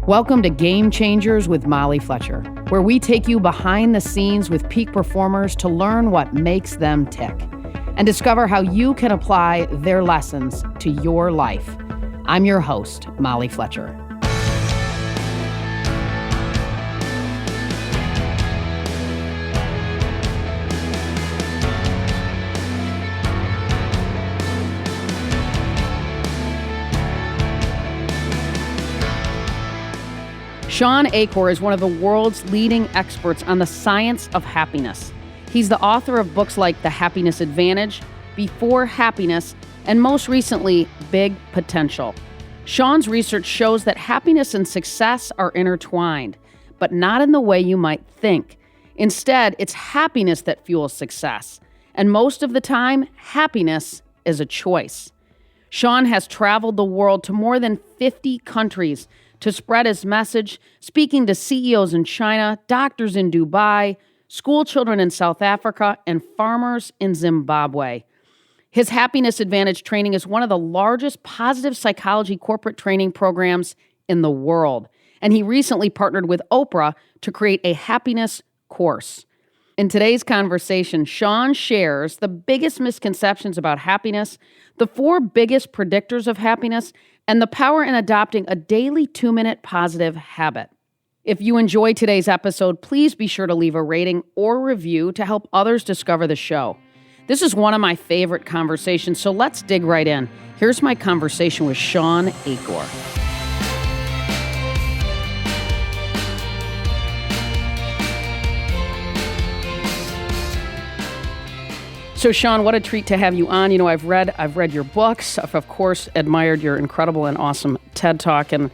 Welcome to Game Changers with Molly Fletcher, where we take you behind the scenes with peak performers to learn what makes them tick and discover how you can apply their lessons to your life. I'm your host, Molly Fletcher. Shawn Achor is one of the world's leading experts on the science of happiness. He's the author of books like The Happiness Advantage, Before Happiness, and most recently, Big Potential. Shawn's research shows that happiness and success are intertwined, but not in the way you might think. Instead, it's happiness that fuels success. And most of the time, happiness is a choice. Shawn has traveled the world to more than 50 countries to spread his message, speaking to CEOs in China, doctors in Dubai, school children in South Africa, and farmers in Zimbabwe. His Happiness Advantage training is one of the largest positive psychology corporate training programs in the world, and he recently partnered with Oprah to create a happiness course. In today's conversation, Shawn shares the biggest misconceptions about happiness, the 4 biggest predictors of happiness, and the power in adopting a daily 2-minute positive habit. If you enjoyed today's episode, please be sure to leave a rating or review to help others discover the show. This is one of my favorite conversations, so let's dig right in. Here's my conversation with Shawn Achor. So, Shawn, what a treat to have you on. You know, I've read your books. I've, of course, admired your incredible and awesome TED Talk, and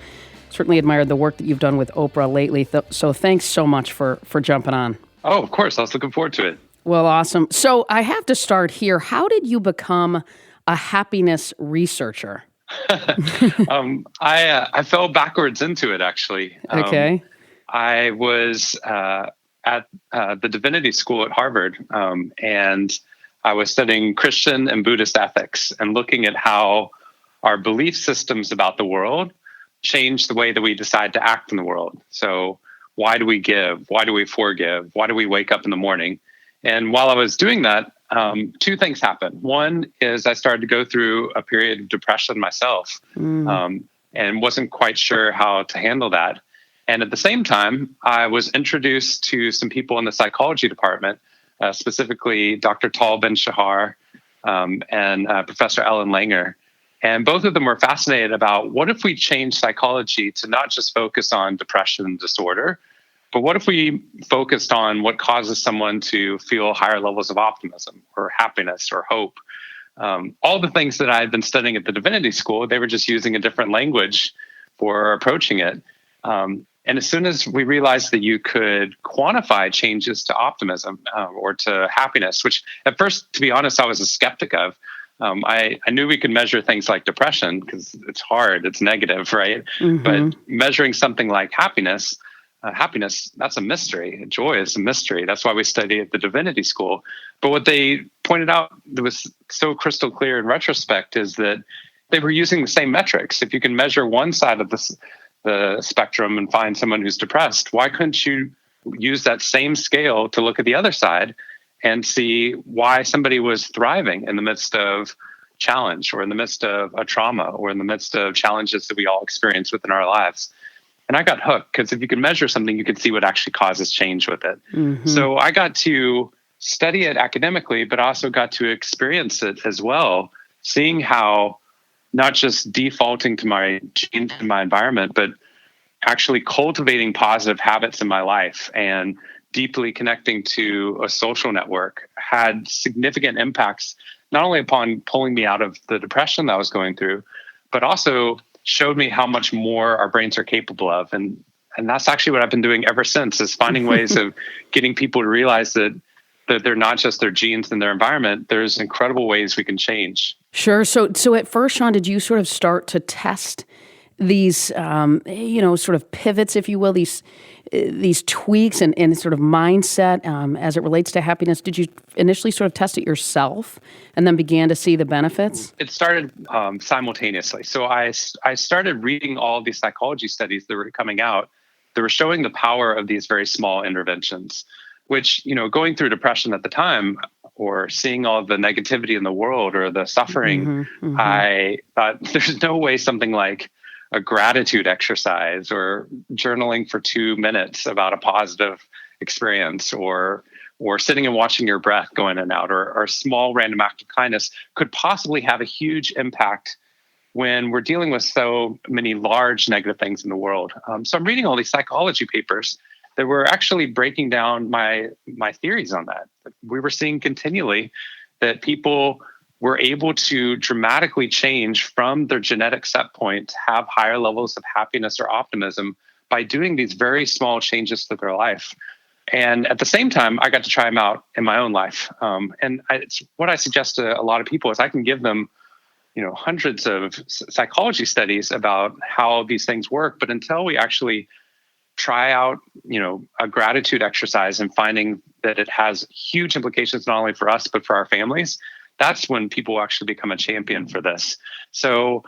certainly admired the work that you've done with Oprah lately. So thanks so much for jumping on. Oh, of course. I was looking forward to it. Well, awesome. So I have to start here. How did you become a happiness researcher? I fell backwards into it, actually. Okay. I was at the divinity school at Harvard, and I was studying Christian and Buddhist ethics and looking at how our belief systems about the world change the way that we decide to act in the world. So why do we give? Why do we forgive? Why do we wake up in the morning? And while I was doing that, 2 things happened. One is I started to go through a period of depression myself, and wasn't quite sure how to handle that. And at the same time, I was introduced to some people in the psychology department, specifically Dr. Tal Ben-Shahar and Professor Ellen Langer. And both of them were fascinated about what if we change psychology to not just focus on depression and disorder, but what if we focused on what causes someone to feel higher levels of optimism or happiness or hope? All the things that I had been studying at the divinity school, they were just using a different language for approaching it. And as soon as we realized that you could quantify changes to optimism or to happiness, which at first, to be honest, I was a skeptic of. I knew we could measure things like depression because it's hard, it's negative, right? Mm-hmm. But measuring something like happiness, that's a mystery. Joy is a mystery. That's why we study at the divinity school. But what they pointed out that was so crystal clear in retrospect is that they were using the same metrics. If you can measure one side of the spectrum and find someone who's depressed, why couldn't you use that same scale to look at the other side and see why somebody was thriving in the midst of challenge or in the midst of a trauma or in the midst of challenges that we all experience within our lives? And I got hooked because if you can measure something, you can see what actually causes change with it. Mm-hmm. So I got to study it academically, but also got to experience it as well, seeing how not just defaulting to my genes and my environment, but actually cultivating positive habits in my life and deeply connecting to a social network had significant impacts, not only upon pulling me out of the depression that I was going through, but also showed me how much more our brains are capable of. And that's actually what I've been doing ever since, is finding ways of getting people to realize that they're not just their genes and their environment. There's incredible ways we can change. Sure. So at first, Shawn, did you sort of start to test these, sort of pivots, if you will, these tweaks and sort of mindset as it relates to happiness? Did you initially sort of test it yourself and then began to see the benefits? It started simultaneously. So I started reading all these psychology studies that were coming out that were showing the power of these very small interventions, which, going through depression at the time or seeing all the negativity in the world or the suffering, I thought there's no way something like a gratitude exercise or journaling for 2 minutes about a positive experience or sitting and watching your breath go in and out or a small random act of kindness could possibly have a huge impact when we're dealing with so many large negative things in the world. So I'm reading all these psychology papers that were actually breaking down my theories on that. We were seeing continually that people were able to dramatically change from their genetic set point to have higher levels of happiness or optimism by doing these very small changes to their life. And at the same time, I got to try them out in my own life. It's what I suggest to a lot of people is I can give them, hundreds of psychology studies about how these things work. But until we actually try out, a gratitude exercise and finding that it has huge implications not only for us, but for our families, that's when people actually become a champion for this. So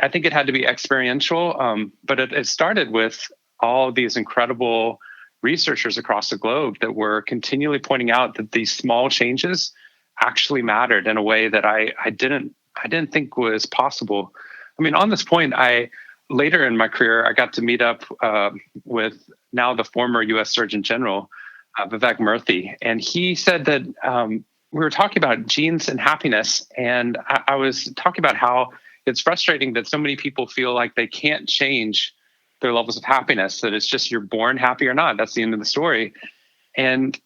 I think it had to be experiential, but it started with all these incredible researchers across the globe that were continually pointing out that these small changes actually mattered in a way that I didn't think was possible. I mean, on this point, later in my career, I got to meet up with now the former U.S. Surgeon General, Vivek Murthy, and he said that we were talking about genes and happiness, and I was talking about how it's frustrating that so many people feel like they can't change their levels of happiness, that it's just you're born happy or not. That's the end of the story. And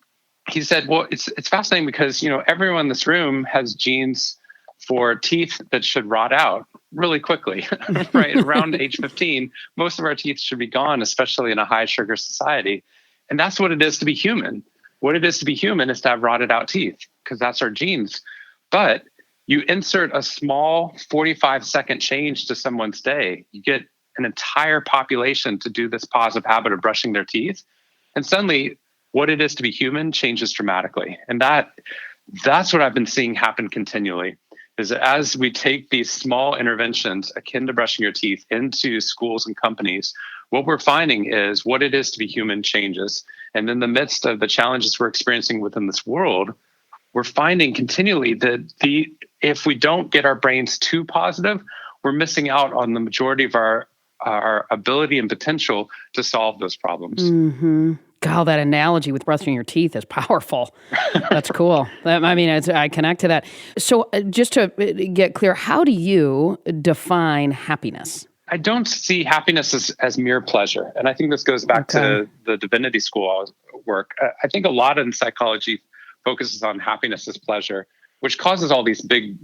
he said, well, it's fascinating because, everyone in this room has genes for teeth that should rot out really quickly, right? Around age 15, most of our teeth should be gone, especially in a high sugar society. And that's what it is to be human. What it is to be human is to have rotted out teeth because that's our genes. But you insert a small 45-second change to someone's day, you get an entire population to do this positive habit of brushing their teeth. And suddenly what it is to be human changes dramatically. And that's what I've been seeing happen continually is as we take these small interventions akin to brushing your teeth into schools and companies, what we're finding is what it is to be human changes. And in the midst of the challenges we're experiencing within this world, we're finding continually that if we don't get our brains too positive, we're missing out on the majority of our ability and potential to solve those problems. Mm-hmm. God, that analogy with brushing your teeth is powerful. That's cool. I connect to that. So just to get clear, how do you define happiness? I don't see happiness as mere pleasure. And I think this goes back to the divinity school work. I think a lot in psychology focuses on happiness as pleasure, which causes all these big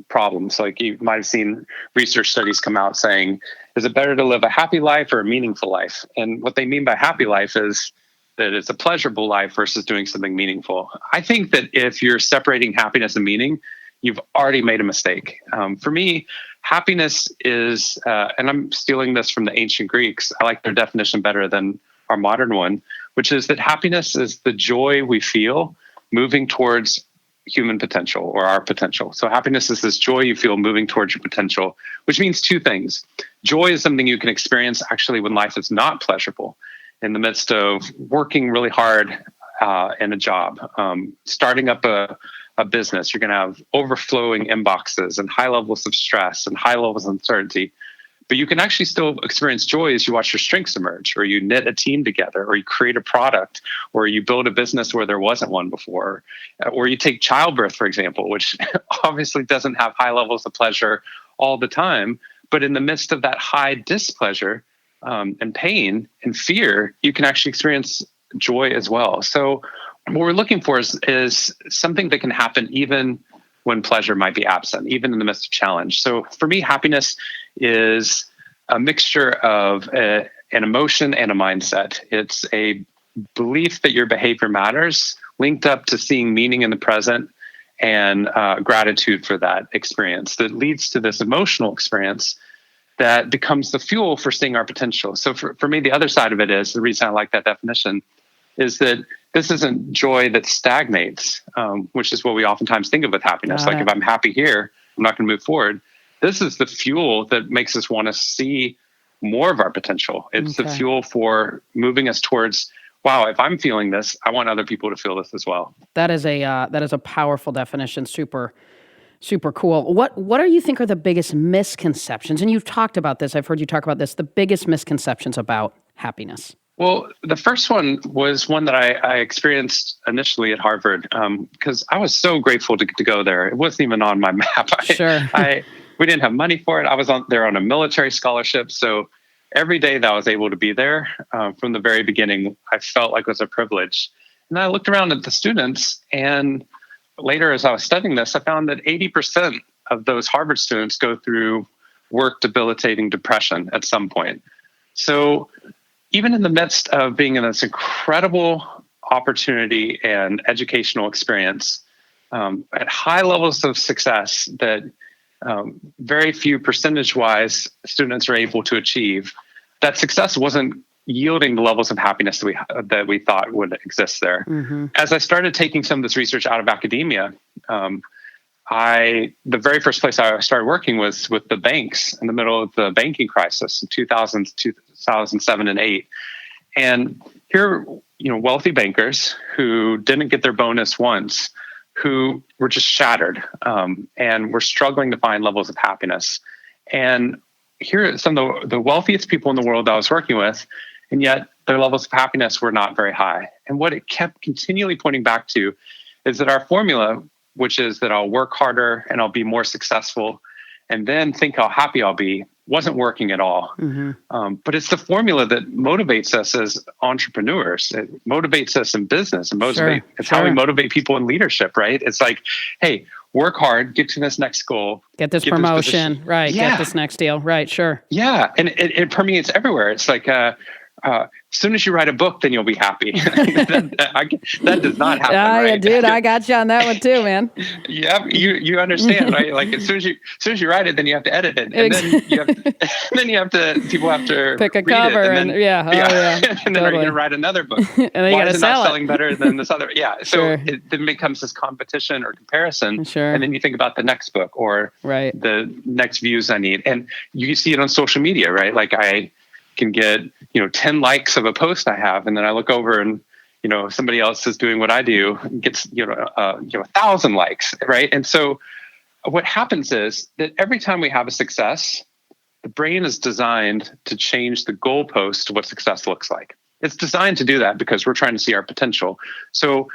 problems. Like you might have seen research studies come out saying, is it better to live a happy life or a meaningful life? And what they mean by happy life is that it's a pleasurable life versus doing something meaningful. I think that if you're separating happiness and meaning, you've already made a mistake. For me, happiness is, and I'm stealing this from the ancient Greeks, I like their definition better than our modern one, which is that happiness is the joy we feel moving towards human potential or our potential. So happiness is this joy you feel moving towards your potential, which means two things. Joy is something you can experience actually when life is not pleasurable, in the midst of working really hard in a job, starting up a business. You're going to have overflowing inboxes and high levels of stress and high levels of uncertainty. But you can actually still experience joy as you watch your strengths emerge, or you knit a team together, or you create a product, or you build a business where there wasn't one before, or you take childbirth, for example, which obviously doesn't have high levels of pleasure all the time. But in the midst of that high displeasure and pain and fear, you can actually experience joy as well. So what we're looking for is something that can happen even when pleasure might be absent, even in the midst of challenge. So for me, happiness is a mixture of an emotion and a mindset. It's a belief that your behavior matters, linked up to seeing meaning in the present and gratitude for that experience that leads to this emotional experience that becomes the fuel for seeing our potential. So for me, the other side of it is, the reason I like that definition is that this isn't joy that stagnates, which is what we oftentimes think of with happiness. Like if I'm happy here, I'm not going to move forward. This is the fuel that makes us want to see more of our potential. It's the fuel for moving us towards, wow, if I'm feeling this, I want other people to feel this as well. That is a powerful definition. Super, super cool. What do you think are the biggest misconceptions? And you've talked about this. I've heard you talk about this. The biggest misconceptions about happiness. Well, the first one was one that I experienced initially at Harvard, because I was so grateful to get to go there. It wasn't even on my map. Sure. We didn't have money for it. I was there on a military scholarship. So every day that I was able to be there, from the very beginning, I felt like it was a privilege. And I looked around at the students, and later as I was studying this, I found that 80% of those Harvard students go through work debilitating depression at some point. So even in the midst of being in this incredible opportunity and educational experience, at high levels of success that very few percentage-wise students are able to achieve, that success wasn't yielding the levels of happiness that we thought would exist there. Mm-hmm. As I started taking some of this research out of academia, the very first place I started working was with the banks in the middle of the banking crisis in 2007 and 8. And here, wealthy bankers who didn't get their bonus once, who were just shattered, and were struggling to find levels of happiness. And here are some of the wealthiest people in the world I was working with, and yet their levels of happiness were not very high. And what it kept continually pointing back to is that our formula, which is that I'll work harder and I'll be more successful and then think how happy I'll be, wasn't working at all. Mm-hmm. But it's the formula that motivates us as entrepreneurs. It motivates us in business. It's how we motivate people in leadership, right? It's like, hey, work hard, get to this next goal. Get this promotion, right? Yeah. Get this next deal, right? Sure. Yeah, and it permeates everywhere. It's like, as soon as you write a book, then you'll be happy. that does not happen. Right? Dude, I got you on that one too, man. Yeah, you understand, right? Like as soon as you write it, then you have to edit it, and people have to pick a cover, and then and then totally. Are you going to write another book? And then why is it not selling better than this other? Yeah, so sure. It then becomes this competition or comparison, sure. And then you think about the next book or the next views I need, and you see it on social media, right? Like I can get 10 likes of a post I have, and then I look over and somebody else is doing what I do and gets 1,000 likes, right? And so what happens is that every time we have a success, the brain is designed to change the goalpost to what success looks like. It's designed to do that because we're trying to see our potential. So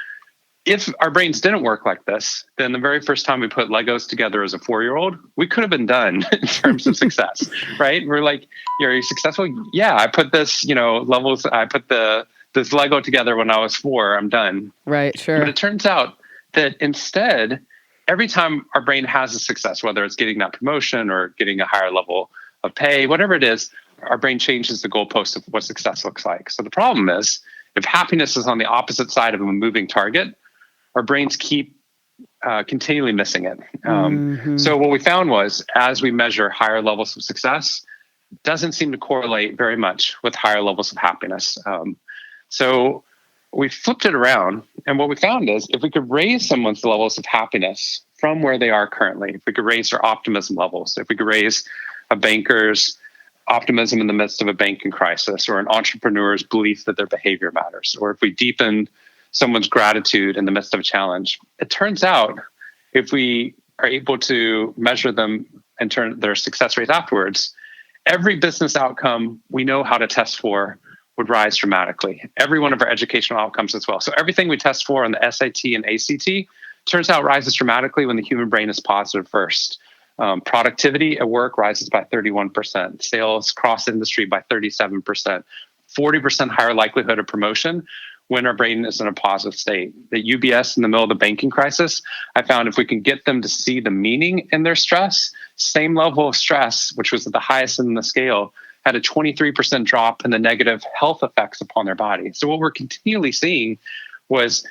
if our brains didn't work like this, then the very first time we put Legos together as a 4-year-old, we could have been done in terms of success, right? We're like, are you successful? Yeah, I put this, I put this Lego together when I was 4, I'm done. Right, sure. But it turns out that instead, every time our brain has a success, whether it's getting that promotion or getting a higher level of pay, whatever it is, our brain changes the goalpost of what success looks like. So the problem is, if happiness is on the opposite side of a moving target, our brains keep continually missing it. So what we found was, as we measure higher levels of success, it doesn't seem to correlate very much with higher levels of happiness. So we flipped it around, and what we found is, if we could raise someone's levels of happiness from where they are currently, if we could raise their optimism levels, if we could raise a banker's optimism in the midst of a banking crisis, or an entrepreneur's belief that their behavior matters, or if we deepened someone's gratitude in the midst of a challenge, it turns out if we are able to measure them and turn their success rates afterwards, every business outcome we know how to test for would rise dramatically. Every one of our educational outcomes as well. So everything we test for on the SAT and ACT turns out rises dramatically when the human brain is positive first. Productivity at work rises by 31%, sales cross industry by 37%, 40% higher likelihood of promotion when our brain is in a positive state. At UBS, in the middle of the banking crisis, I found if we can get them to see the meaning in their stress, same level of stress, which was at the highest in the scale, had a 23% drop in the negative health effects upon their body. So what we're continually seeing was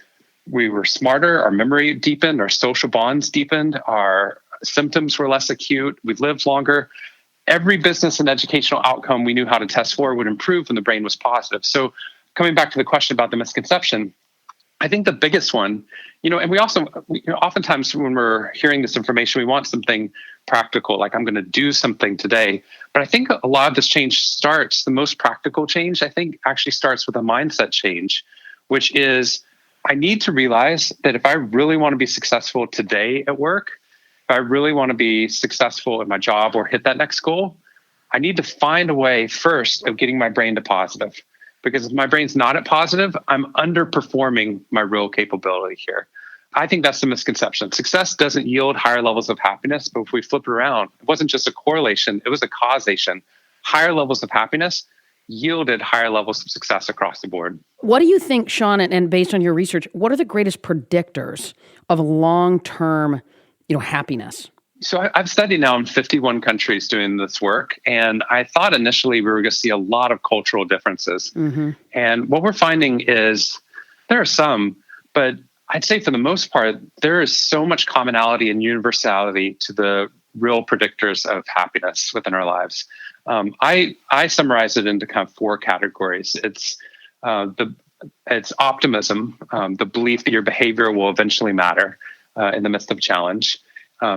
we were smarter, our memory deepened, our social bonds deepened, our symptoms were less acute, we lived longer. every business and educational outcome we knew how to test for would improve when the brain was positive. So coming back to the question about the misconception, I think the biggest one, and we also, oftentimes when we're hearing this information, we want something practical, like I'm going to do something today. But I think a lot of this change starts, the most practical change, I think actually starts with a mindset change, which is I need to realize that if I really want to be successful today at work, if I really want to be successful at my job or hit that next goal, I need to find a way first of getting my brain to positive. Because if my brain's not at positive, I'm underperforming my real capability here. I think that's the misconception. Success doesn't yield higher levels of happiness, but if we flip it around, it wasn't just a correlation, it was a causation. Higher levels of happiness yielded higher levels of success across the board. What do you think, Shawn, and based on your research, what are the greatest predictors of long-term, happiness? So I've studied now in 51 countries doing this work, and I thought initially we were going to see a lot of cultural differences. Mm-hmm. And what we're finding is there are some, but I'd say for the most part, there is so much commonality and universality to the real predictors of happiness within our lives. I summarize it into kind of 4 categories. It's optimism, the belief that your behavior will eventually matter in the midst of challenge.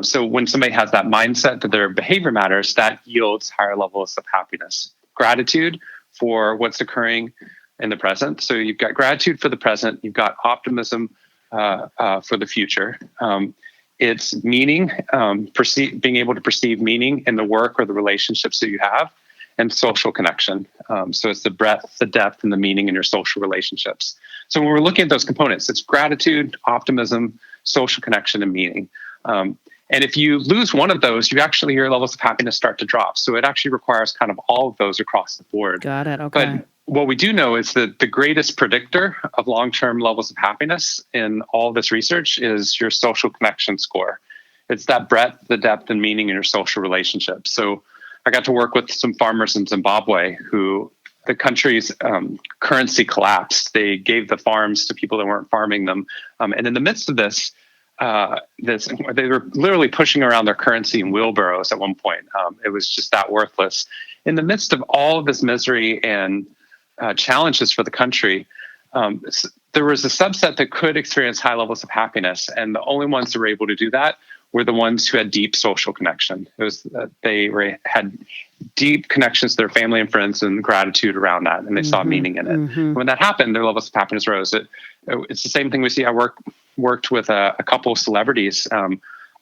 So when somebody has that mindset that their behavior matters, that yields higher levels of happiness. Gratitude for what's occurring in the present. So you've got gratitude for the present. You've got optimism for the future. It's meaning, being able to perceive meaning in the work or the relationships that you have, and social connection. So it's the breadth, the depth, and the meaning in your social relationships. So when we're looking at those components, it's gratitude, optimism, social connection, and meaning. And if you lose one of those, your levels of happiness start to drop. So it actually requires kind of all of those across the board. Got it. Okay. But what we do know is that the greatest predictor of long-term levels of happiness in all this research is your social connection score. It's that breadth, the depth, and meaning in your social relationships. So I got to work with some farmers in Zimbabwe who the country's currency collapsed. They gave the farms to people that weren't farming them. And in the midst of this, they were literally pushing around their currency in wheelbarrows at one point. It was just that worthless. In the midst of all of this misery and challenges for the country, there was a subset that could experience high levels of happiness, and the only ones that were able to do that were the ones who had deep social connection. It was had deep connections to their family and friends and gratitude around that, and they saw meaning in it. Mm-hmm. When that happened, their levels of happiness rose. It's the same thing we see. I worked with a couple of celebrities,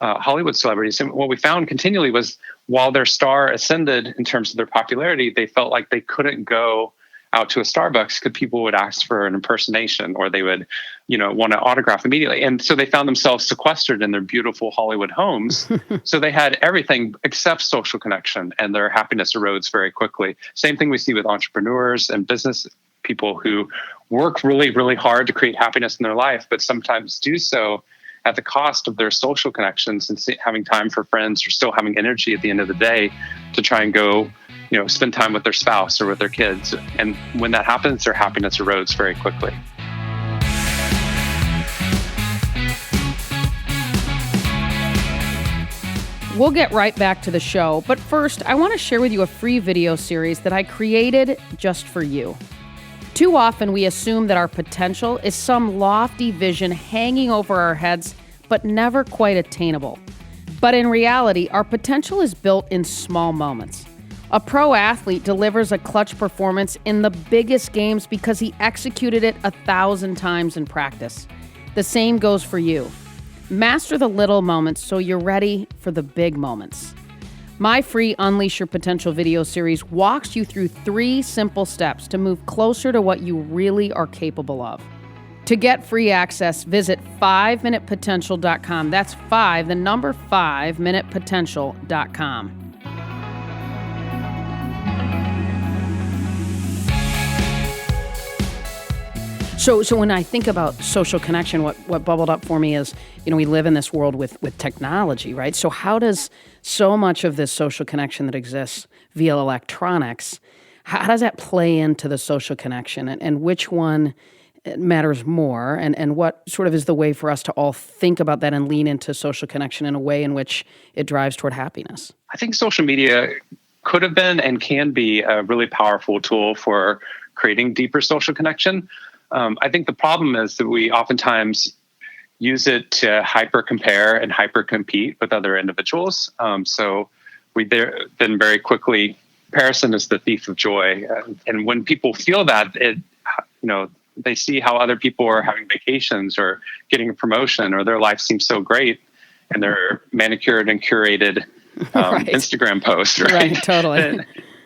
Hollywood celebrities, and what we found continually was while their star ascended in terms of their popularity, they felt like they couldn't go out to a Starbucks because people would ask for an impersonation, or they would, want to autograph immediately. And so they found themselves sequestered in their beautiful Hollywood homes. So they had everything except social connection, and their happiness erodes very quickly. Same thing we see with entrepreneurs and business people who work really, really hard to create happiness in their life, but sometimes do so at the cost of their social connections and having time for friends, or still having energy at the end of the day to try and go spend time with their spouse or with their kids. And when that happens, their happiness erodes very quickly. We'll get right back to the show, but first, I want to share with you a free video series that I created just for you. Too often, we assume that our potential is some lofty vision hanging over our heads, but never quite attainable. But in reality, our potential is built in small moments. A pro athlete delivers a clutch performance in the biggest games because he executed it 1,000 times in practice. The same goes for you. Master the little moments so you're ready for the big moments. My free Unleash Your Potential video series walks you through 3 simple steps to move closer to what you really are capable of. To get free access, visit 5minutepotential.com. That's 5minutepotential.com. So when I think about social connection, what bubbled up for me is, we live in this world with technology, right? So how does so much of this social connection that exists via electronics, how does that play into the social connection, and which one matters more, and what sort of is the way for us to all think about that and lean into social connection in a way in which it drives toward happiness? I think social media could have been and can be a really powerful tool for creating deeper social connection. I think the problem is that we oftentimes use it to hyper compare and hyper compete with other individuals. So we then very quickly, comparison is the thief of joy. And when people feel that, they see how other people are having vacations or getting a promotion, or their life seems so great, and their manicured and curated right. Instagram post, right? Totally.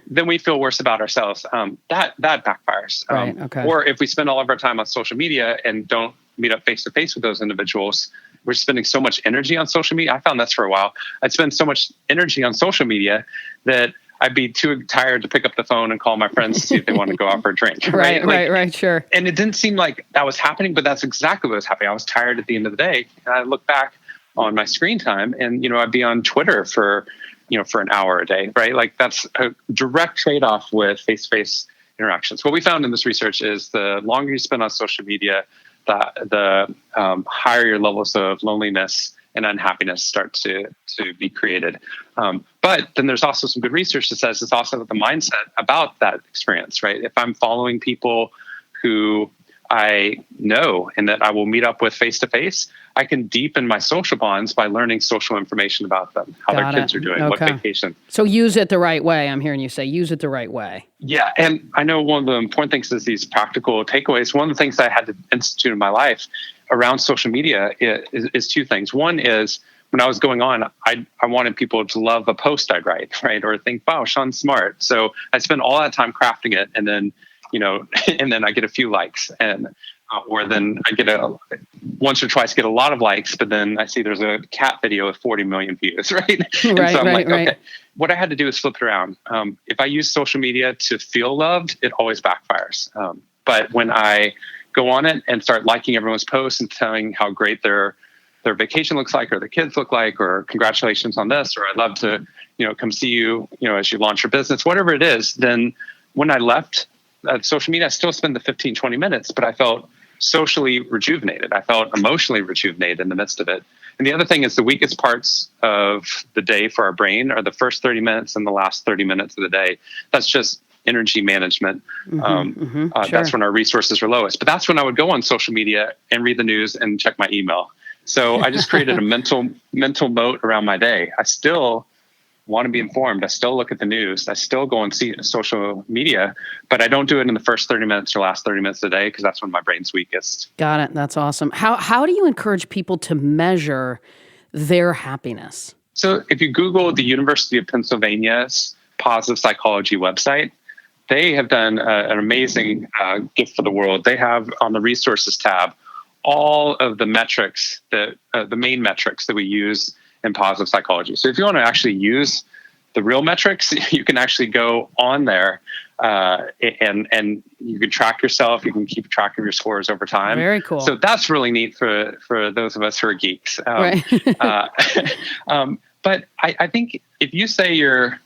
Then we feel worse about ourselves. That backfires. Right. Okay. Or if we spend all of our time on social media and don't meet up face to face with those individuals, we're spending so much energy on social media. I found this for a while. I'd spend so much energy on social media that I'd be too tired to pick up the phone and call my friends to see if they want to go out for a drink. Right, sure. And it didn't seem like that was happening, but that's exactly what was happening. I was tired at the end of the day, and I look back on my screen time, and I'd be on Twitter for an hour a day, right? Like that's a direct trade-off with face-to-face interactions. What we found in this research is the longer you spend on social media, the higher your levels of loneliness and unhappiness start to be created. But then there's also some good research that says it's also the mindset about that experience, right? If I'm following people who I know and that I will meet up with face to face, I can deepen my social bonds by learning social information about them, how their kids are doing, what vacation. So use it the right way. I'm hearing you say use it the right way. Yeah. And I know one of the important things is these practical takeaways. One of the things that I had to institute in my life around social media is two things. One is when I was going on, I wanted people to love a post I'd write, right? Or think, wow, Shawn's smart. So I spend all that time crafting it, and then and then I get a few likes, and or then I get once or twice get a lot of likes, but then I see there's a cat video with 40 million views, right? And so I'm like, okay, what I had to do is flip it around. If I use social media to feel loved, it always backfires. But when I go on it and start liking everyone's posts and telling how great their vacation looks like, or the kids look like, or congratulations on this, or I'd love to, come see you, as you launch your business, whatever it is, then when I left social media, I still spend the 15, 20 minutes, but I felt socially rejuvenated. I felt emotionally rejuvenated in the midst of it. And the other thing is the weakest parts of the day for our brain are the first 30 minutes and the last 30 minutes of the day. That's just energy management. Sure. That's when our resources are lowest. But that's when I would go on social media and read the news and check my email. So I just created a mental moat around my day. I still want to be informed. I still look at the news. I still go and see social media, but I don't do it in the first 30 minutes or last 30 minutes of the day, because that's when my brain's weakest. Got it. That's awesome. How do you encourage people to measure their happiness? So if you Google the University of Pennsylvania's positive psychology website, they have done an amazing gift for the world. They have on the resources tab all of the metrics, the main metrics that we use in positive psychology. So if you want to actually use the real metrics, you can actually go on there and you can track yourself. You can keep track of your scores over time. Very cool. So that's really neat for those of us who are geeks. Right. But I think if you say you're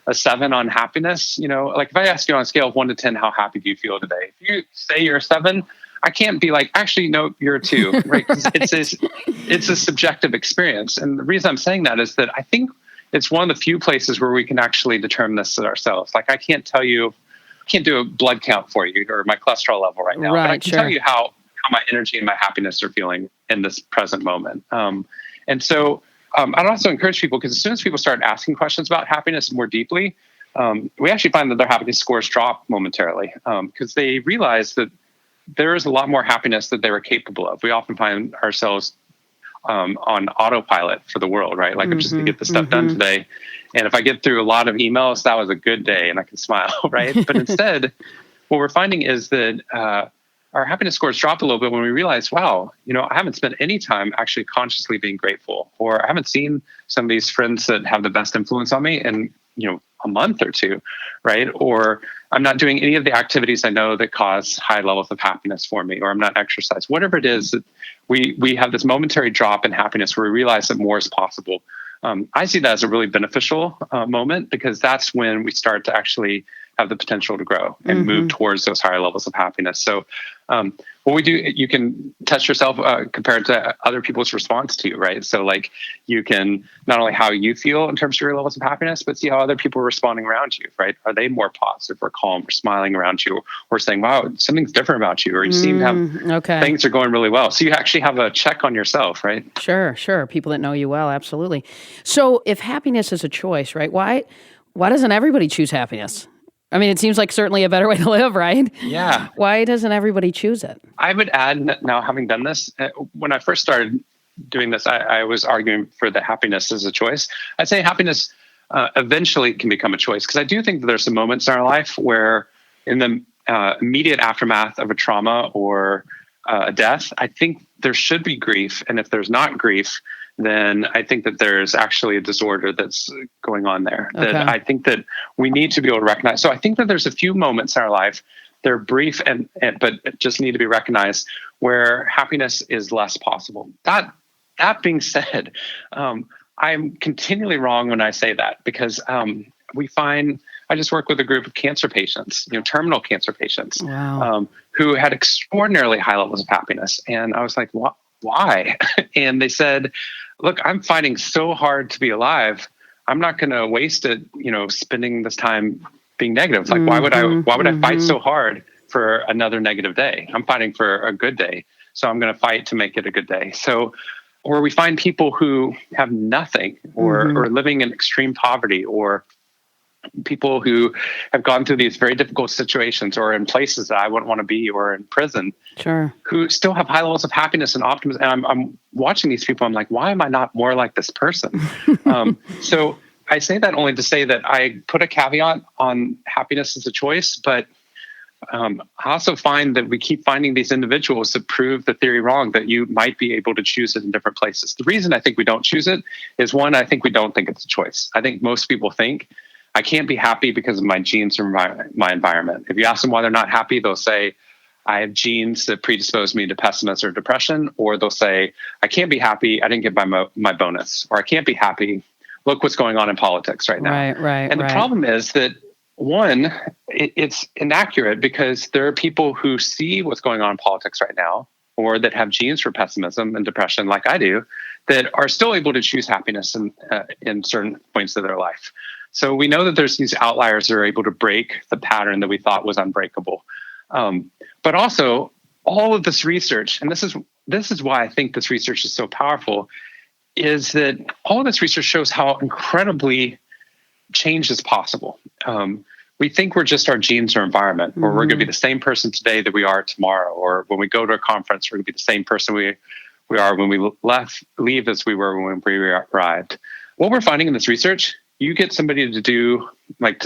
a 7 on happiness, like if I ask you on a scale of 1 to 10, how happy do you feel today? If you say you're a 7, I can't be like, actually, no, you're a 2, right? 'Cause it's a subjective experience. And the reason I'm saying that is that I think it's one of the few places where we can actually determine this ourselves. Like I can't do a blood count for you or my cholesterol level right now, but I can tell you how my energy and my happiness are feeling in this present moment. And so I'd also encourage people, because as soon as people start asking questions about happiness more deeply, we actually find that their happiness scores drop momentarily, because they realize that there is a lot more happiness that they were capable of. We often find ourselves on autopilot for the world, right? Like I'm just going to get this stuff done today. And if I get through a lot of emails, that was a good day and I can smile, right? But instead, what we're finding is that our happiness scores drop a little bit when we realize, wow, I haven't spent any time actually consciously being grateful, or I haven't seen some of these friends that have the best influence on me in, a month or two, right? Or I'm not doing any of the activities I know that cause high levels of happiness for me, or I'm not exercising. Whatever it is, that we have this momentary drop in happiness where we realize that more is possible. I see that as a really beneficial moment, because that's when we start to actually have the potential to grow and move towards those higher levels of happiness. So what we do, you can test yourself compared to other people's response to you, right? So like you can not only how you feel in terms of your levels of happiness, but see how other people are responding around you, right? Are they more positive or calm or smiling around you or saying, wow, something's different about you, or you seem to have things are going really well. So you actually have a check on yourself, right? Sure. People that know you well, absolutely. So if happiness is a choice, right? Why doesn't everybody choose happiness? I mean, it seems like certainly a better way to live, right? Yeah. Why doesn't everybody choose it? I would add, now having done this, when I first started doing this, I was arguing for the happiness as a choice. I'd say happiness eventually can become a choice, because I do think that there's some moments in our life where in the immediate aftermath of a trauma or a death, I think there should be grief. And if there's not grief, then I think that there's actually a disorder that's going on there that I think that we need to be able to recognize. So I think that there's a few moments in our life, they're brief but just need to be recognized, where happiness is less possible. That being said, I'm continually wrong when I say that, because we find, I just work with a group of cancer patients, terminal cancer patients, who had extraordinarily high levels of happiness. And I was like, why? And they said, look, I'm fighting so hard to be alive. I'm not going to waste it, spending this time being negative. Like, why would I fight so hard for another negative day? I'm fighting for a good day. So I'm going to fight to make it a good day. So, or we find people who have nothing or living in extreme poverty, or people who have gone through these very difficult situations, or in places that I wouldn't want to be, or in prison, who still have high levels of happiness and optimism. And I'm watching these people. I'm like, why am I not more like this person? So I say that only to say that I put a caveat on happiness as a choice, but I also find that we keep finding these individuals that prove the theory wrong, that you might be able to choose it in different places. The reason I think we don't choose it is, one, I think we don't think it's a choice. I think most people think, I can't be happy because of my genes or my environment. If you ask them why they're not happy, they'll say, I have genes that predispose me to pessimism or depression, or they'll say, I can't be happy, I didn't get my bonus, or I can't be happy, look what's going on in politics right now. And the problem is that, one, it's inaccurate, because there are people who see what's going on in politics right now, or that have genes for pessimism and depression like I do, that are still able to choose happiness in certain points of their life. So we know that there's these outliers that are able to break the pattern that we thought was unbreakable. But also, all of this research, and this is why I think this research is so powerful, is that all of this research shows how incredibly change is possible. We think we're just our genes or environment, or we're going to be the same person today that we are tomorrow, or when we go to a conference, we're going to be the same person we are when we leave as we were when we arrived. What we're finding in this research, you get somebody to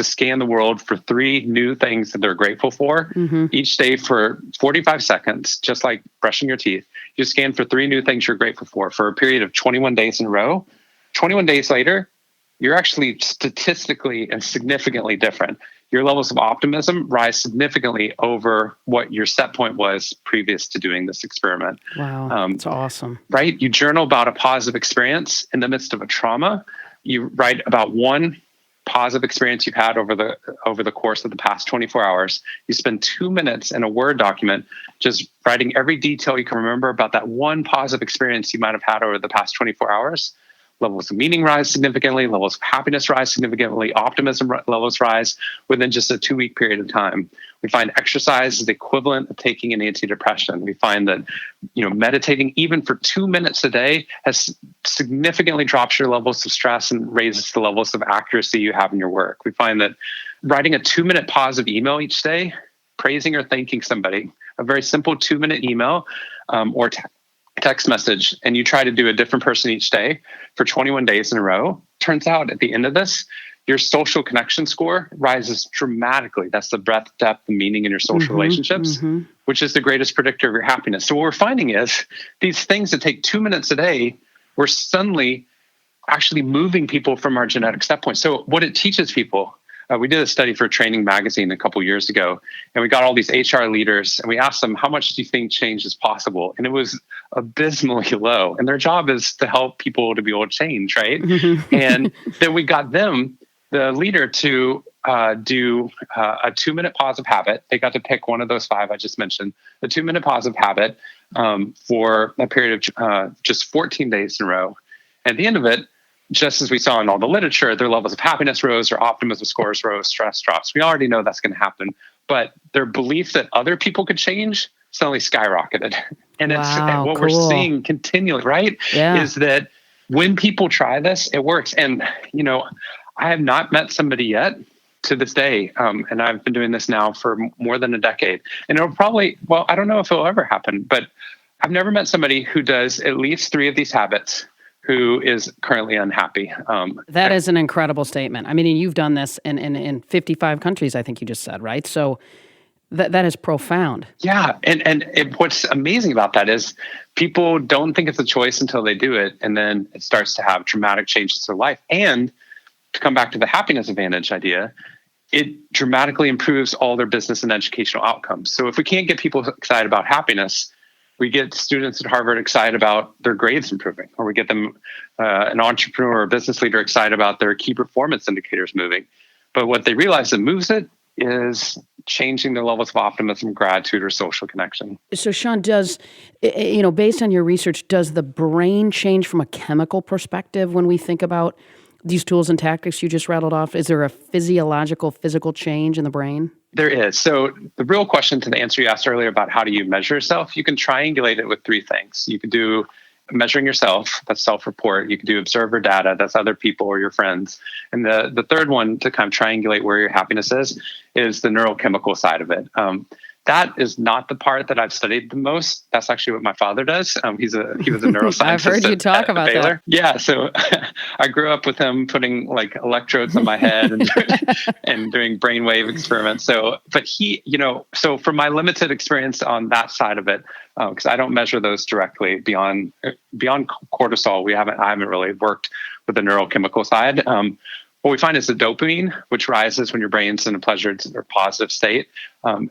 scan the world for 3 new things that they're grateful for each day for 45 seconds, just like brushing your teeth. You scan for 3 new things you're grateful for a period of 21 days in a row. 21 days later, you're actually statistically and significantly different. Your levels of optimism rise significantly over what your set point was previous to doing this experiment. Wow, that's awesome. Right? You journal about a positive experience in the midst of a trauma. You write about one positive experience you've had over the course of the past 24 hours. You spend 2 minutes in a Word document just writing every detail you can remember about that one positive experience you might have had over the past 24 hours. Levels of meaning rise significantly, levels of happiness rise significantly, optimism levels rise within just a 2-week period of time. We find exercise is the equivalent of taking an antidepressant. We find that, meditating even for 2 minutes a day has significantly drops your levels of stress and raises the levels of accuracy you have in your work. We find that writing a 2-minute positive email each day, praising or thanking somebody, a very simple 2-minute email or text message, and you try to do a different person each day for 21 days in a row, turns out at the end of this, your social connection score rises dramatically. That's the breadth, depth, and meaning in your social relationships, which is the greatest predictor of your happiness. So what we're finding is these things that take 2 minutes a day, we're suddenly actually moving people from our genetic set point. So what it teaches people, we did a study for Training Magazine a couple years ago, and we got all these HR leaders, and we asked them, how much do you think change is possible? And it was abysmally low. And their job is to help people to be able to change, right? And then we got them the leader to do a 2-minute positive habit. They got to pick one of those 5 I just mentioned, the 2-minute positive habit for a period of just 14 days in a row. At the end of it, just as we saw in all the literature, their levels of happiness rose, their optimism scores rose, stress drops. We already know that's going to happen, but their belief that other people could change suddenly skyrocketed. And it's what we're seeing continually, right? Yeah. Is that when people try this, it works. And, I have not met somebody yet to this day, and I've been doing this now for more than a decade. And it'll probably, I don't know if it'll ever happen, but I've never met somebody who does at least 3 of these habits who is currently unhappy. That is an incredible statement. I mean, you've done this in 55 countries, I think you just said, right? So that is profound. Yeah. And what's amazing about that is people don't think it's a choice until they do it. And then it starts to have dramatic changes to their life. And to come back to the happiness advantage idea, it dramatically improves all their business and educational outcomes. So if we can't get people excited about happiness, we get students at Harvard excited about their grades improving, or we get them an entrepreneur or a business leader excited about their key performance indicators moving. But what they realize that moves it is changing their levels of optimism, gratitude, or social connection. So Shawn, based on your research, does the brain change from a chemical perspective when we think about these tools and tactics you just rattled off? Is there a physical change in the brain? There is. So the real question to the answer you asked earlier about how do you measure yourself, you can triangulate it with 3 things. You could do measuring yourself, that's self-report. You could do observer data, that's other people or your friends. And the third one to kind of triangulate where your happiness is the neurochemical side of it. That is not the part that I've studied the most. That's actually what my father does. He was a neuroscientist. I've heard you talk about Baylor. that. Yeah, so I grew up with him putting like electrodes on my head and doing brainwave experiments. So, but he, so from my limited experience on that side of it, because I don't measure those directly beyond cortisol, I haven't really worked with the neurochemical side. What we find is the dopamine, which rises when your brain's in a pleasure or positive state,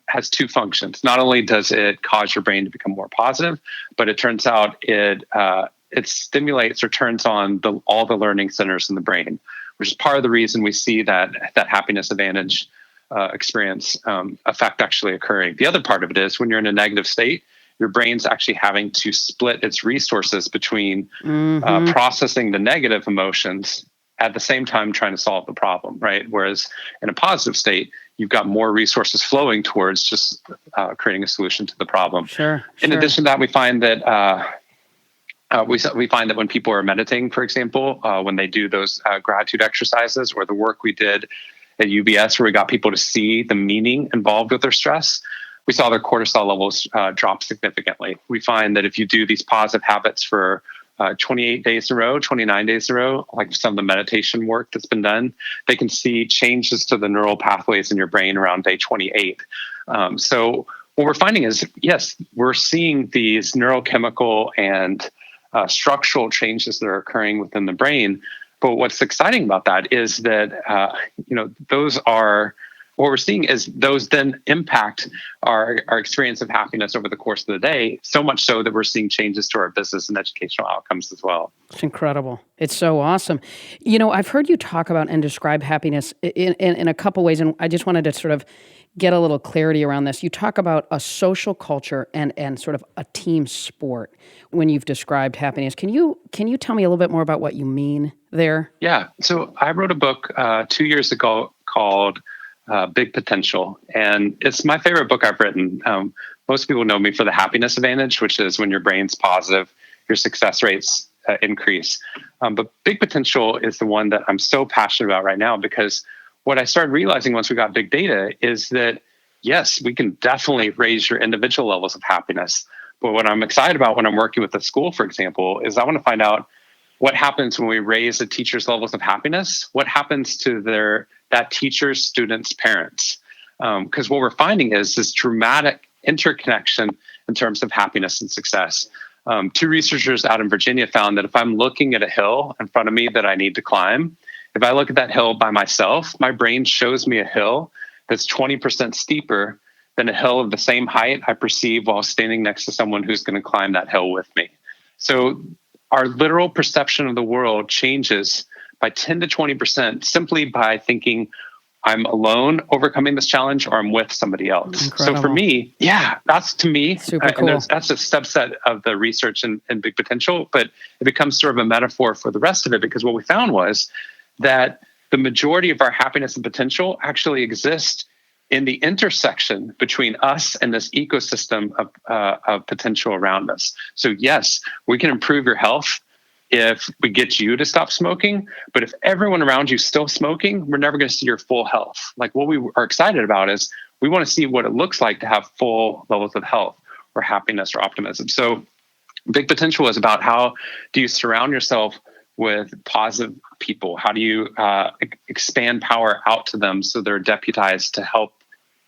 has 2 functions. Not only does it cause your brain to become more positive, but it turns out it stimulates or turns on all the learning centers in the brain, which is part of the reason we see that happiness advantage experience effect actually occurring. The other part of it is when you're in a negative state, your brain's actually having to split its resources between processing the negative emotions at the same time trying to solve the problem, right? Whereas in a positive state, you've got more resources flowing towards just creating a solution to the problem. Sure. In addition to that, we find that when people are meditating, for example, when they do those gratitude exercises, or the work we did at UBS where we got people to see the meaning involved with their stress, we saw their cortisol levels drop significantly. We find that if you do these positive habits for 28 days in a row, 29 days in a row, like some of the meditation work that's been done, they can see changes to the neural pathways in your brain around day 28. So what we're finding is, yes, we're seeing these neurochemical and structural changes that are occurring within the brain. But what's exciting about that is that, those are, what we're seeing is those then impact our experience of happiness over the course of the day, so much so that we're seeing changes to our business and educational outcomes as well. It's incredible. It's so awesome. I've heard you talk about and describe happiness in a couple ways, and I just wanted to sort of get a little clarity around this. You talk about a social culture and sort of a team sport when you've described happiness. Can you tell me a little bit more about what you mean there? Yeah. So I wrote a book 2 years ago called Big Potential. And it's my favorite book I've written. Most people know me for the happiness advantage, which is when your brain's positive, your success rates increase. But Big Potential is the one that I'm so passionate about right now, because what I started realizing once we got big data is that, yes, we can definitely raise your individual levels of happiness. But what I'm excited about when I'm working with a school, for example, is I want to find out what happens when we raise a teacher's levels of happiness. What happens to that teacher's students' parents? Because what we're finding is this dramatic interconnection in terms of happiness and success. 2 researchers out in Virginia found that if I'm looking at a hill in front of me that I need to climb, if I look at that hill by myself, my brain shows me a hill that's 20% steeper than a hill of the same height I perceive while standing next to someone who's going to climb that hill with me. So our literal perception of the world changes by 10 to 20% simply by thinking I'm alone overcoming this challenge or I'm with somebody else. Incredible. So for me, that's to me, super cool. and that's a subset of the research in Big Potential, but it becomes sort of a metaphor for the rest of it, because what we found was that the majority of our happiness and potential actually exist in the intersection between us and this ecosystem of potential around us. So yes, we can improve your health if we get you to stop smoking, but if everyone around you is still smoking, we're never going to see your full health. Like, what we are excited about is we want to see what it looks like to have full levels of health or happiness or optimism. So Big Potential is about how do you surround yourself with positive people? How do you expand power out to them so they're deputized to help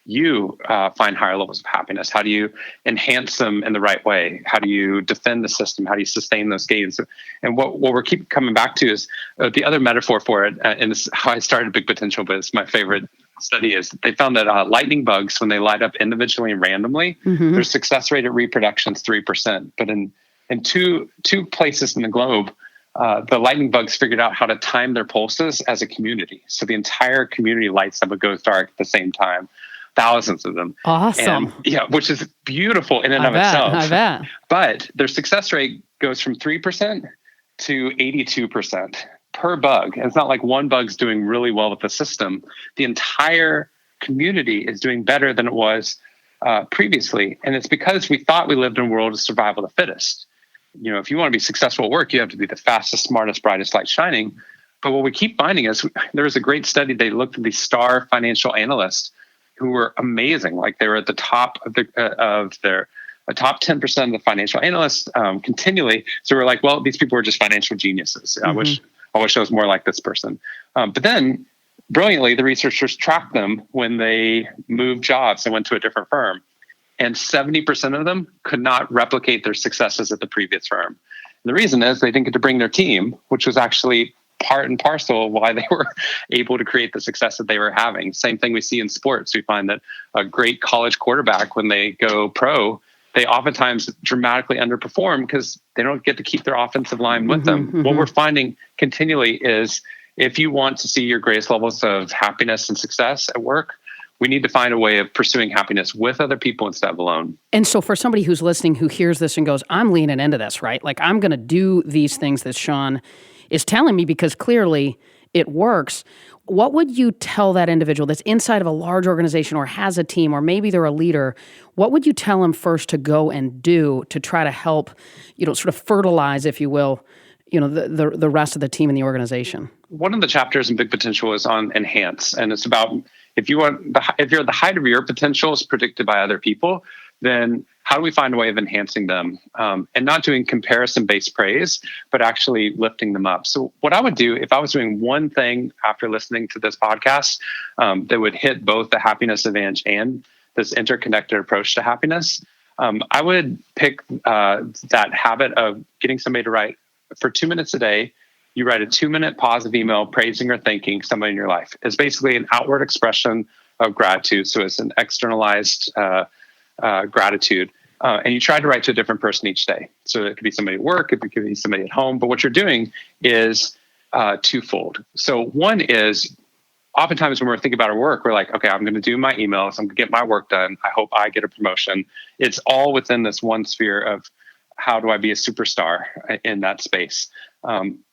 you find higher levels of happiness? How do you enhance them in the right way? How do you defend the system? How do you sustain those gains? And what we're keep coming back to is the other metaphor for it, and this is how I started Big Potential, but it's my favorite study, is they found that lightning bugs, when they light up individually and randomly, their success rate at reproduction is 3%. But in two places in the globe, the lightning bugs figured out how to time their pulses as a community. So the entire community lights up and goes dark at the same time. Thousands of them. Awesome. And, which is beautiful in and of itself. I bet. But their success rate goes from 3% to 82% per bug. And it's not like one bug's doing really well with the system. The entire community is doing better than it was previously. And it's because we thought we lived in a world of survival of the fittest. You know, if you want to be successful at work, you have to be the fastest, smartest, brightest light shining. But what we keep finding is there was a great study. They looked at these star financial analysts who were amazing. Like, they were at the top of their top 10% of the financial analysts continually. So we're like, well, these people are just financial geniuses. I wish I was more like this person. But then brilliantly, the researchers tracked them when they moved jobs and went to a different firm. And 70% of them could not replicate their successes at the previous firm. And the reason is they didn't get to bring their team, which was actually part and parcel why they were able to create the success that they were having. Same thing we see in sports. We find that a great college quarterback, when they go pro, they oftentimes dramatically underperform because they don't get to keep their offensive line with them. What we're finding continually is if you want to see your greatest levels of happiness and success at work, we need to find a way of pursuing happiness with other people instead of alone. And so for somebody who's listening who hears this and goes, I'm leaning into this, right? Like, I'm going to do these things that Shawn is telling me because clearly it works. What would you tell that individual that's inside of a large organization or has a team, or maybe they're a leader? What would you tell them first to go and do to try to help, sort of fertilize, if you will, the rest of the team in the organization? One of the chapters in Big Potential is on enhance, and it's about if you're at the height of your potential is predicted by other people, then how do we find a way of enhancing them and not doing comparison-based praise, but actually lifting them up? So what I would do if I was doing one thing after listening to this podcast that would hit both the happiness advantage and this interconnected approach to happiness, I would pick that habit of getting somebody to write for 2 minutes a day. You write a 2-minute positive email praising or thanking somebody in your life. It's basically an outward expression of gratitude. So it's an externalized gratitude. And you try to write to a different person each day. So it could be somebody at work, it could be somebody at home. But what you're doing is twofold. So one is oftentimes when we're thinking about our work, we're like, okay, I'm going to do my emails. I'm going to get my work done. I hope I get a promotion. It's all within this one sphere of how do I be a superstar in that space?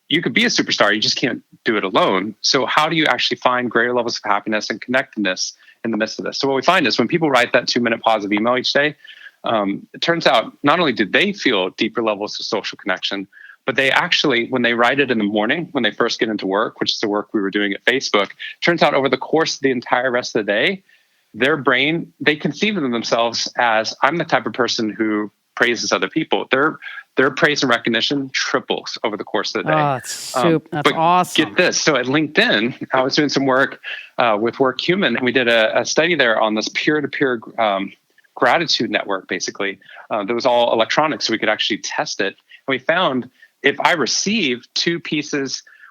You could be a superstar, you just can't do it alone. So how do you actually find greater levels of happiness and connectedness in the midst of this? So what we find is when people write that 2-minute positive email each day, it turns out not only do they feel deeper levels of social connection, but they actually, when they write it in the morning, when they first get into work, which is the work we were doing at Facebook, turns out over the course of the entire rest of the day, their brain, they conceive of themselves as, I'm the type of person who praises other people. Their praise and recognition triples over the course of the day. That's but awesome. Get this. So at LinkedIn, I was doing some work with WorkHuman, and we did a study there on this peer-to-peer gratitude network, basically. That was all electronic, so we could actually test it. And we found if I receive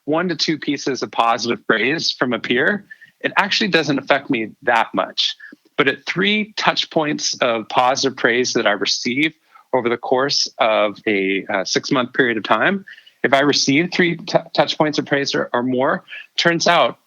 1 to 2 pieces of positive praise from a peer, it actually doesn't affect me that much. But at 3 touch points of positive praise that I receive over the course of a 6-month period of time, if I receive three touch points of praise or more, turns out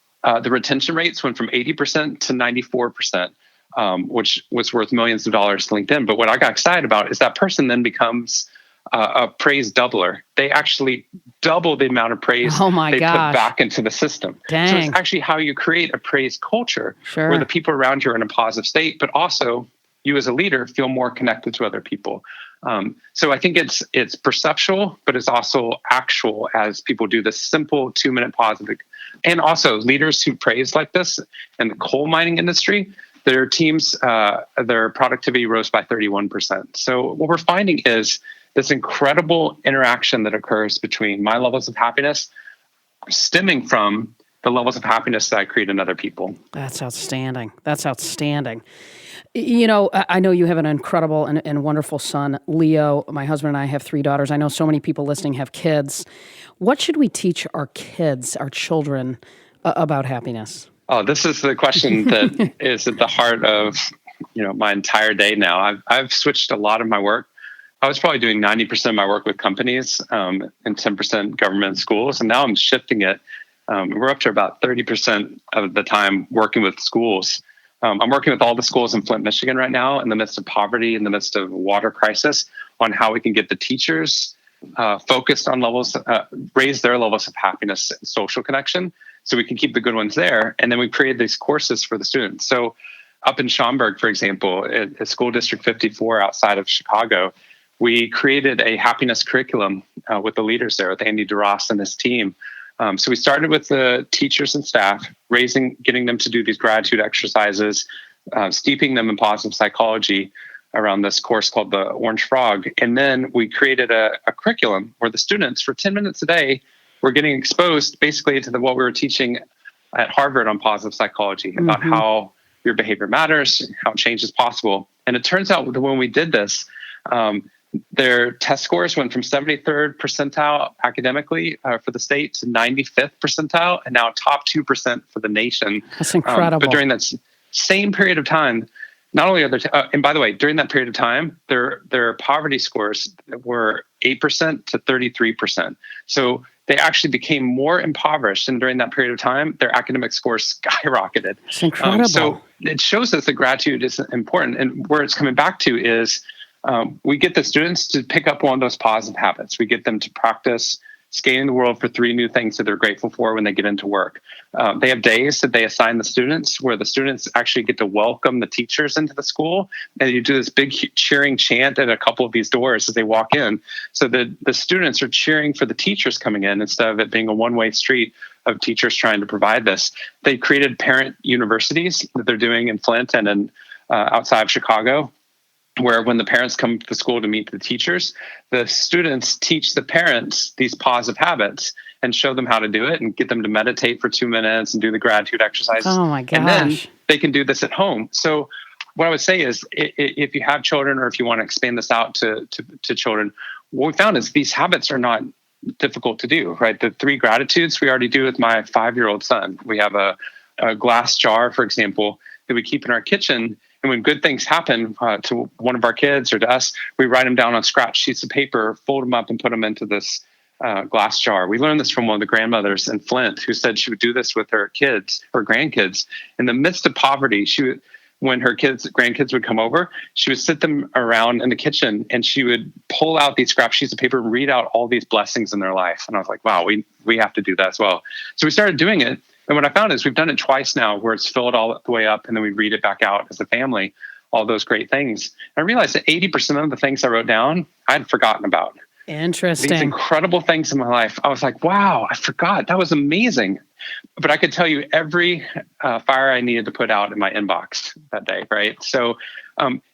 the retention rates went from 80% to 94%, which was worth millions of dollars to LinkedIn. But what I got excited about is that person then becomes a praise doubler. They actually double the amount of praise Oh my they gosh. put back into the system. Dang. So it's actually how you create a praise culture where the people around you are in a positive state, but also you as a leader feel more connected to other people. So I think it's perceptual, but it's also actual as people do this simple 2-minute positive. And also leaders who praise like this in the coal mining industry, their teams, their productivity rose by 31%. So what we're finding is this incredible interaction that occurs between my levels of happiness stemming from the levels of happiness that I create in other people. That's outstanding. That's outstanding. You know, I know you have an incredible and wonderful son, Leo. My husband and I have 3 daughters. I know so many people listening have kids. What should we teach our kids, our children, about happiness? Oh, this is the question that is at the heart of, my entire day now. I've switched a lot of my work. I was probably doing 90% of my work with companies and 10% government schools. And now I'm shifting it. We're up to about 30% of the time working with schools. I'm working with all the schools in Flint, Michigan right now in the midst of poverty, in the midst of water crisis, on how we can get the teachers focused on raise their levels of happiness and social connection so we can keep the good ones there. And then we created these courses for the students. So up in Schaumburg, for example, at School District 54 outside of Chicago, we created a happiness curriculum with the leaders there, with Andy DeRoss and his team. So we started with the teachers and staff, getting them to do these gratitude exercises, steeping them in positive psychology around this course called the Orange Frog. And then we created a curriculum where the students, for 10 minutes a day, were getting exposed basically to what we were teaching at Harvard on positive psychology about how your behavior matters, how change is possible. And it turns out that when we did this, their test scores went from 73rd percentile academically for the state to 95th percentile, and now top 2% for the nation. That's incredible. But during that same period of time, not only are there, and by the way, during that period of time, their poverty scores were 8% to 33%. So they actually became more impoverished, and during that period of time, their academic scores skyrocketed. It's incredible. So it shows us that gratitude is important, and where it's coming back to is we get the students to pick up one of those positive habits. We get them to practice scanning the world for 3 new things that they're grateful for when they get into work. They have days that they assign the students where the students actually get to welcome the teachers into the school. And you do this big cheering chant at a couple of these doors as they walk in. So the students are cheering for the teachers coming in instead of it being a one-way street of teachers trying to provide this. They created parent universities that they're doing in Flint and outside of Chicago, where when the parents come to the school to meet the teachers, the students teach the parents these positive habits and show them how to do it and get them to meditate for 2 minutes and do the gratitude exercises. Oh my gosh. And then they can do this at home. So what I would say is if you have children or if you want to expand this out to children, what we found is these habits are not difficult to do, right? The 3 gratitudes we already do with my 5-year-old son. We have a glass jar, for example, that we keep in our kitchen. And when good things happen to one of our kids or to us, we write them down on scratch sheets of paper, fold them up, and put them into this glass jar. We learned this from one of the grandmothers in Flint who said she would do this with her kids or grandkids. In the midst of poverty, when her grandkids would come over, she would sit them around in the kitchen and she would pull out these scrap sheets of paper and read out all these blessings in their life. And I was like, wow, we have to do that as well. So we started doing it. And what I found is we've done it twice now where it's filled all the way up and then we read it back out as a family, all those great things. And I realized that 80% of the things I wrote down, I had forgotten about. Interesting. These incredible things in my life. I was like, wow, I forgot. That was amazing. But I could tell you every fire I needed to put out in my inbox that day, right? So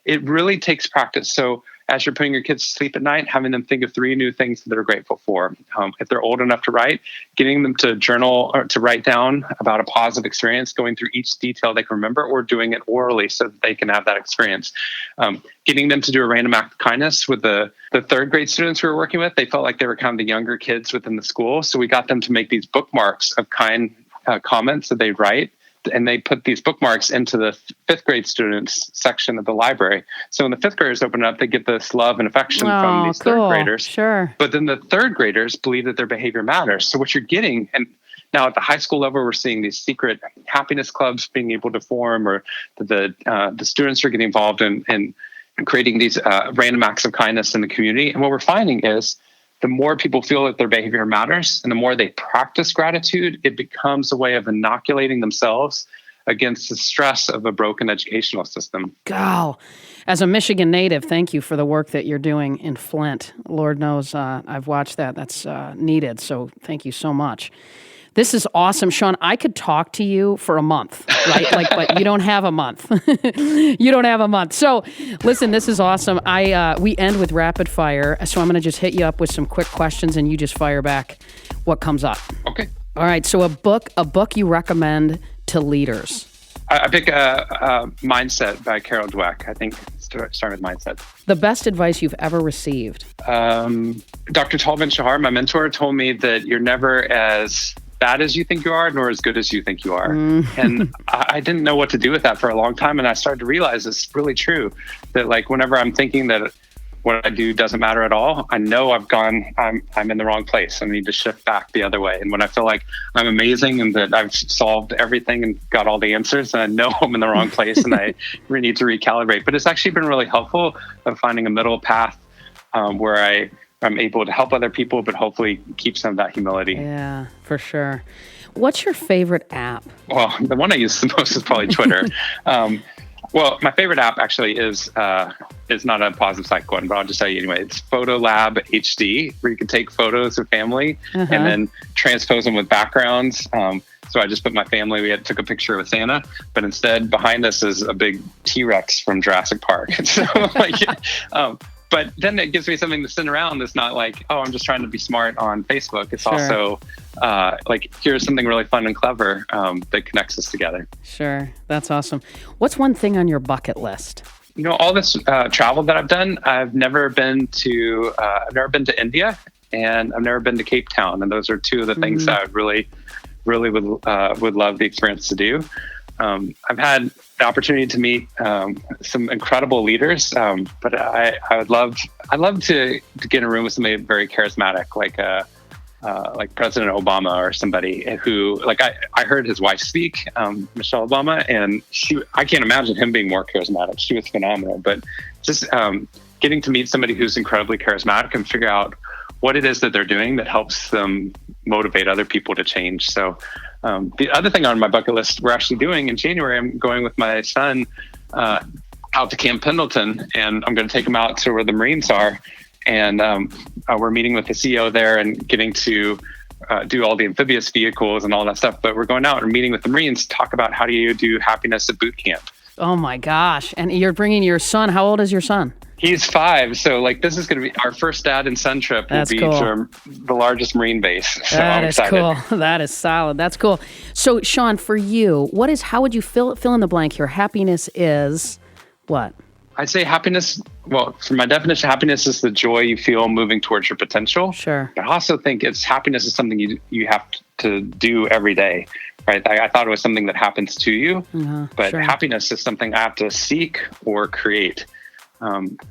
it really takes practice. So as you're putting your kids to sleep at night, having them think of 3 new things that they're grateful for. If they're old enough to write, getting them to journal or to write down about a positive experience, going through each detail they can remember, or doing it orally so that they can have that experience. Getting them to do a random act of kindness with the 3rd grade students we were working with. They felt like they were kind of the younger kids within the school. So we got them to make these bookmarks of kind comments that they'd write and they put these bookmarks into the fifth grade students section of the library. So when the fifth graders open up, they get this love and affection from these third graders. Sure. But then the third graders believe that their behavior matters. So what you're getting, and now at the high school level, we're seeing these secret happiness clubs being able to form, or the students are getting involved in creating these random acts of kindness in the community. And what we're finding is the more people feel that their behavior matters and the more they practice gratitude, it becomes a way of inoculating themselves against the stress of a broken educational system. Go. As a Michigan native, thank you for the work that you're doing in Flint. Lord knows I've watched that. That's needed. So thank you so much. This is awesome, Shawn. I could talk to you for a month, right? But you don't have a month. You don't have a month. So, listen, this is awesome. We end with rapid fire, so I'm going to just hit you up with some quick questions, and you just fire back what comes up. Okay. All right. So, a book you recommend to leaders. I pick Mindset by Carol Dweck. I think start with Mindset. The best advice you've ever received. Dr. Talvin Shahar, my mentor, told me that you're never as bad as you think you are, nor as good as you think you are. And I didn't know what to do with that for a long time. And I started to realize it's really true that like whenever I'm thinking that what I do doesn't matter at all, I know I'm in the wrong place. I need to shift back the other way. And when I feel like I'm amazing and that I've solved everything and got all the answers, and I know I'm in the wrong place and I really need to recalibrate. But it's actually been really helpful of finding a middle path where I'm able to help other people, but hopefully keep some of that humility. Yeah, for sure. What's your favorite app? Well, the one I use the most is probably Twitter. Well, my favorite app actually is not a positive psych one, but I'll just tell you anyway. It's Photolab HD, where you can take photos of family and then transpose them with backgrounds. So I just put my family, took a picture with Santa, but instead behind us is a big T-Rex from Jurassic Park. So but then it gives me something to send around that's not like, oh, I'm just trying to be smart on Facebook. It's also like, here's something really fun and clever that connects us together. Sure. That's awesome. What's one thing on your bucket list? You know, all this travel that I've done, I've never been to India, and I've never been to Cape Town. And those are two of the things that I really would love the experience to do. I've had the opportunity to meet some incredible leaders, but I'd love to get in a room with somebody very charismatic, like President Obama or somebody who, like, I heard his wife speak, Michelle Obama, and I can't imagine him being more charismatic. She was phenomenal, but just getting to meet somebody who's incredibly charismatic and figure out what it is that they're doing that helps them motivate other people to change. So the other thing on my bucket list we're actually doing in January, I'm going with my son out to Camp Pendleton, and I'm going to take him out to where the Marines are. And we're meeting with the CEO there and getting to do all the amphibious vehicles and all that stuff. But we're going out and meeting with the Marines to talk about how do you do happiness at boot camp. Oh my gosh. And you're bringing your son. How old is your son? He's 5. So like this is going to be our first dad and son trip. That's will be cool. to the largest Marine base. So That I'm is excited. cool. That is solid. That's cool. So Shawn, for you, how would you fill in the blank here? Happiness is what? I'd say happiness, well, for my definition, happiness is the joy you feel moving towards your potential. Sure. But I also think happiness is something you have to do every day, right? I thought it was something that happens to you, but happiness is something I have to seek or create.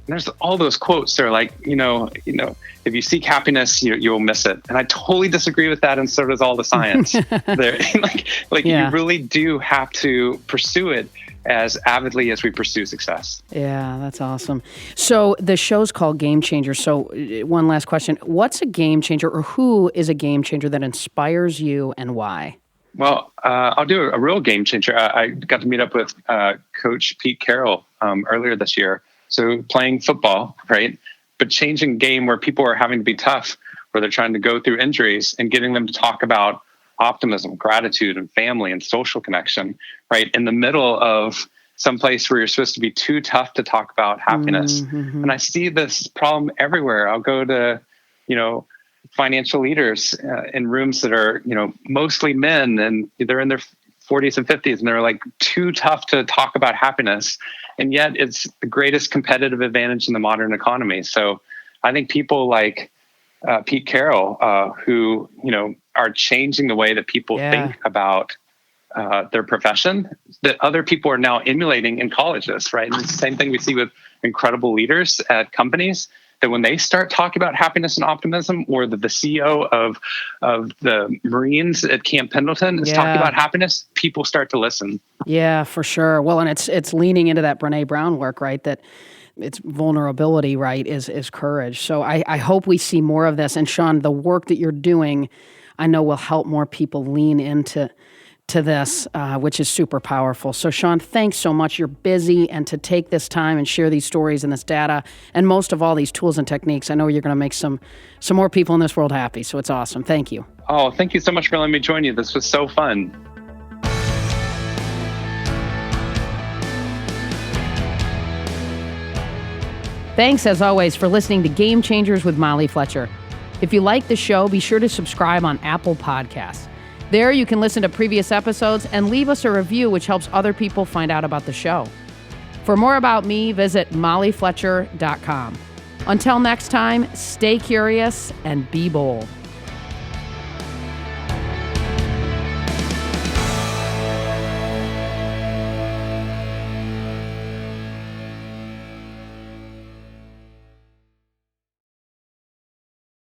There's all those quotes that are like, if you seek happiness, you'll miss it. And I totally disagree with that. And so does all the science. You really do have to pursue it as avidly as we pursue success. Yeah, that's awesome. So the show's called Game Changer. So one last question. What's a game changer, or who is a game changer that inspires you and why? Well, I'll do a real game changer. I got to meet up with Coach Pete Carroll earlier this year. So playing football, right? But changing game where people are having to be tough, where they're trying to go through injuries, and getting them to talk about optimism, gratitude, and family and social connection, right? In the middle of some place where you're supposed to be too tough to talk about happiness. Mm-hmm. And I see this problem everywhere. I'll go to, financial leaders in rooms that are, mostly men, and they're in their 40s and 50s, and they're like too tough to talk about happiness. And yet it's the greatest competitive advantage in the modern economy. So I think people like Pete Carroll, who, are changing the way that people think about their profession that other people are now emulating in colleges, right? And it's the same thing we see with incredible leaders at companies, that when they start talking about happiness and optimism, or the CEO of the Marines at Camp Pendleton is talking about happiness, people start to listen. Yeah, for sure. Well, and it's leaning into that Brene Brown work, right? That it's vulnerability, right, is courage. So I hope we see more of this. And Shawn, the work that you're doing, I know will help more people lean into this, which is super powerful. So Shawn, thanks so much. You're busy, and to take this time and share these stories and this data, and most of all, these tools and techniques, I know you're going to make some more people in this world happy. So it's awesome. Thank you. Oh, thank you so much for letting me join you. This was so fun. Thanks, as always, for listening to Game Changers with Molly Fletcher. If you like the show, be sure to subscribe on Apple Podcasts. There you can listen to previous episodes and leave us a review, which helps other people find out about the show. For more about me, visit mollyfletcher.com. Until next time, stay curious and be bold.